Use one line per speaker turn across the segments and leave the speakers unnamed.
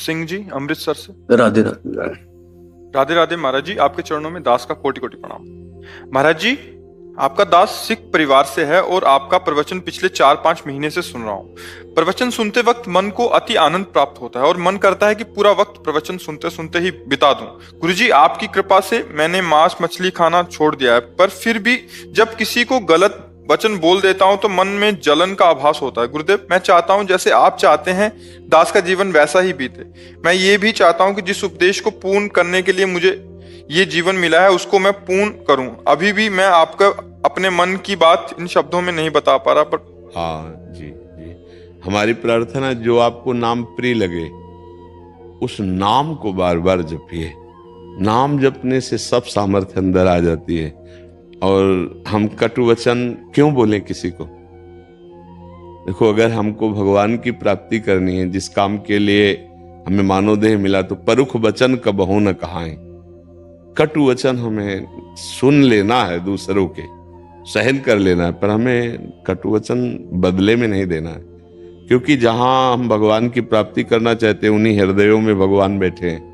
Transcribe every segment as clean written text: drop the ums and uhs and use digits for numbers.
सिंह जी अमृतसर से।
राधे राधे।
राधे राधे महाराज जी, आपके चरणों में दास का कोटि कोटि प्रणाम। महाराज जी, आपका दास सिख परिवार से है और आपका प्रवचन पिछले 4-5 महीने से सुन रहा हूँ। प्रवचन सुनते वक्त मन को अति आनंद प्राप्त होता है और मन करता है कि पूरा वक्त प्रवचन सुनते सुनते ही बिता दूं। गुरुजी, आपकी कृपा से मैंने मांस मछली खाना छोड़ दिया है, पर फिर भी जब किसी को गलत वचन बोल देता हूं तो मन में जलन का आभास होता है। गुरुदेव, मैं चाहता हूं जैसे आप चाहते हैं दास का जीवन वैसा ही बीते। मैं ये भी चाहता हूं कि जिस उपदेश को पूर्ण करने के लिए मुझे ये जीवन मिला है उसको मैं पूर्ण करूं। अभी भी मैं आपका अपने मन की बात इन शब्दों में नहीं बता पा रहा, पर
हाँ जी जी, हमारी प्रार्थना जो आपको नाम प्रिय लगे उस नाम को बार बार जपिए। नाम जपने से सब सामर्थ्य अंदर आ जाती है। और हम कटु वचन क्यों बोले किसी को? देखो, अगर हमको भगवान की प्राप्ति करनी है, जिस काम के लिए हमें मानव देह मिला, तो परुख वचन कबहू न कहाएं। कटु वचन हमें सुन लेना है, दूसरों के सहन कर लेना है, पर हमें कटु वचन बदले में नहीं देना है। क्योंकि जहां हम भगवान की प्राप्ति करना चाहते हैं उन्हीं हृदयों में भगवान बैठे हैं।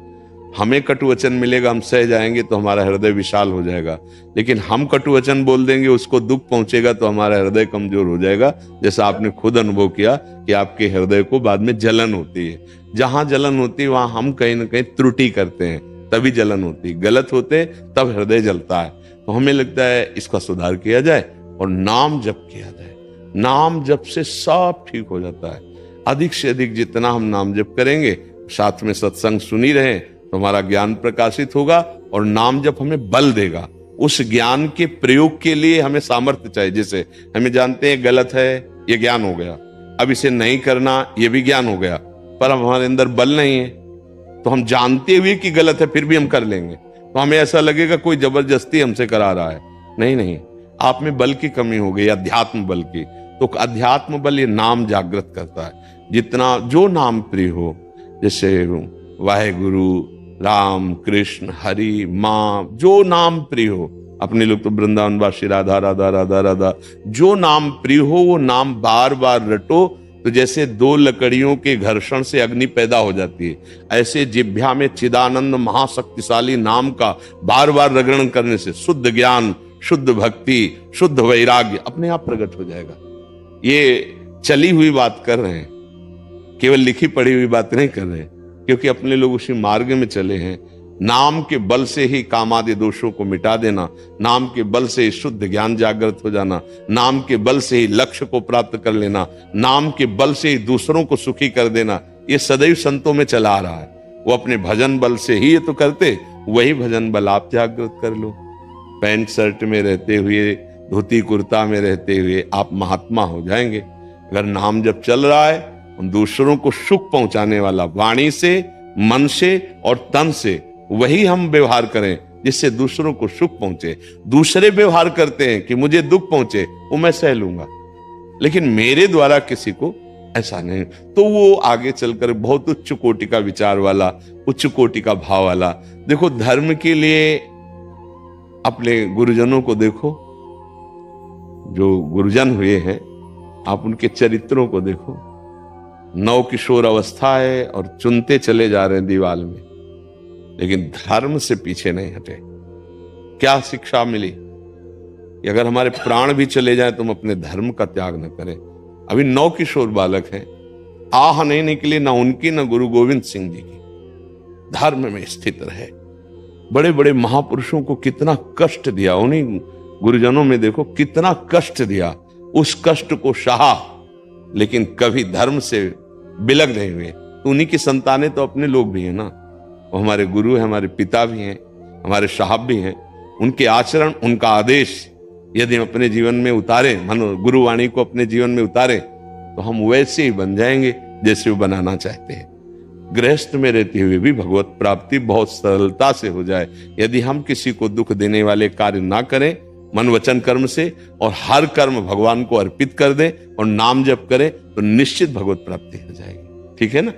हमें कटु वचन मिलेगा, हम सह जाएंगे तो हमारा हृदय विशाल हो जाएगा। लेकिन हम कटु वचन बोल देंगे, उसको दुख पहुंचेगा तो हमारा हृदय कमजोर हो जाएगा। जैसा आपने खुद अनुभव किया कि आपके हृदय को बाद में जलन होती है। जहां जलन होती है वहां हम कहीं ना कहीं त्रुटि करते हैं, तभी जलन होती है। गलत होते तब हृदय जलता है। तो हमें लगता है इसका सुधार किया जाए और नाम जप किया जाए। नाम जप से सब ठीक हो जाता है। अधिक से अधिक जितना हम नाम जप करेंगे, साथ में सत्संग सुनी रहे, तो हमारा ज्ञान प्रकाशित होगा और नाम जप हमें बल देगा। उस ज्ञान के प्रयोग के लिए हमें सामर्थ्य चाहिए। जैसे हमें जानते हैं गलत है, ये ज्ञान हो गया, अब इसे नहीं करना, ये भी ज्ञान हो गया, पर अब हमारे अंदर बल नहीं है। तो हम जानते हुए कि गलत है फिर भी हम कर लेंगे, तो हमें ऐसा लगेगा कोई जबरदस्ती हमसे करा रहा है। नहीं नहीं, आप में बल की कमी हो गई, अध्यात्म बल की। तो अध्यात्म बल ये नाम जागृत करता है। जितना जो नाम प्रिय हो, जैसे वाहेगुरु, राम, कृष्ण, हरि, माँ, जो नाम प्रिय हो। अपने लोग तो वृंदावनवासी राधा राधा राधा राधा, जो नाम प्रिय हो वो नाम बार बार रटो। तो जैसे दो लकड़ियों के घर्षण से अग्नि पैदा हो जाती है, ऐसे जिह्वा में चिदानंद महाशक्तिशाली नाम का बार बार रगड़न करने से शुद्ध ज्ञान, शुद्ध भक्ति, शुद्ध वैराग्य अपने आप प्रकट हो जाएगा। ये चली हुई बात कर रहे हैं, केवल लिखी पढ़ी हुई बात नहीं कर रहे हैं, क्योंकि अपने लोग उसी मार्ग में चले हैं। नाम के बल से ही कामादि दोषों को मिटा देना, नाम के बल से ही शुद्ध ज्ञान जागृत हो जाना, नाम के बल से ही लक्ष्य को प्राप्त कर लेना, नाम के बल से ही दूसरों को सुखी कर देना, ये सदैव संतों में चला आ रहा है। वो अपने भजन बल से ही ये तो करते, वही भजन बल आप जागृत कर लो। पैंट शर्ट में रहते हुए, धोती कुर्ता में रहते हुए आप महात्मा हो जाएंगे। अगर नाम जब चल रहा है, हम दूसरों को सुख पहुंचाने वाला वाणी से, मन से और तन से वही हम व्यवहार करें जिससे दूसरों को सुख पहुंचे। दूसरे व्यवहार करते हैं कि मुझे दुख पहुंचे, वो मैं सह लूंगा, लेकिन मेरे द्वारा किसी को ऐसा नहीं। तो वो आगे चलकर बहुत उच्च कोटि का विचार वाला, उच्च कोटि का भाव वाला। देखो, धर्म के लिए अपने गुरुजनों को देखो, जो गुरुजन हुए हैं, आप उनके चरित्रों को देखो। नव किशोर अवस्था है और चुनते चले जा रहे हैं दीवाल में, लेकिन धर्म से पीछे नहीं हटे। क्या शिक्षा मिली कि अगर हमारे प्राण भी चले जाए तो हम अपने धर्म का त्याग न करें। अभी नव किशोर बालक हैं, आह नहीं निकली ना उनकी ना गुरु गोविंद सिंह जी की। धर्म में स्थित रहे। बड़े बड़े महापुरुषों को कितना कष्ट दिया, उन्हीं गुरुजनों में देखो कितना कष्ट दिया, उस कष्ट को सहा, लेकिन कभी धर्म से बिलग नहीं हुए। तो उन्हीं की संतानें तो अपने लोग भी हैं ना, वो हमारे गुरु हैं, हमारे पिता भी हैं, हमारे साहब भी हैं। उनके आचरण, उनका आदेश यदि हम अपने जीवन में उतारें, मानो गुरुवाणी को अपने जीवन में उतारें, तो हम वैसे ही बन जाएंगे जैसे वो बनाना चाहते हैं। गृहस्थ में रहते हुए भी भगवत प्राप्ति बहुत सरलता से हो जाए यदि हम किसी को दुख देने वाले कार्य ना करें, मन वचन कर्म से, और हर कर्म भगवान को अर्पित कर दें और नाम जप करें, तो निश्चित भगवत प्राप्ति हो जाएगी। ठीक है ना?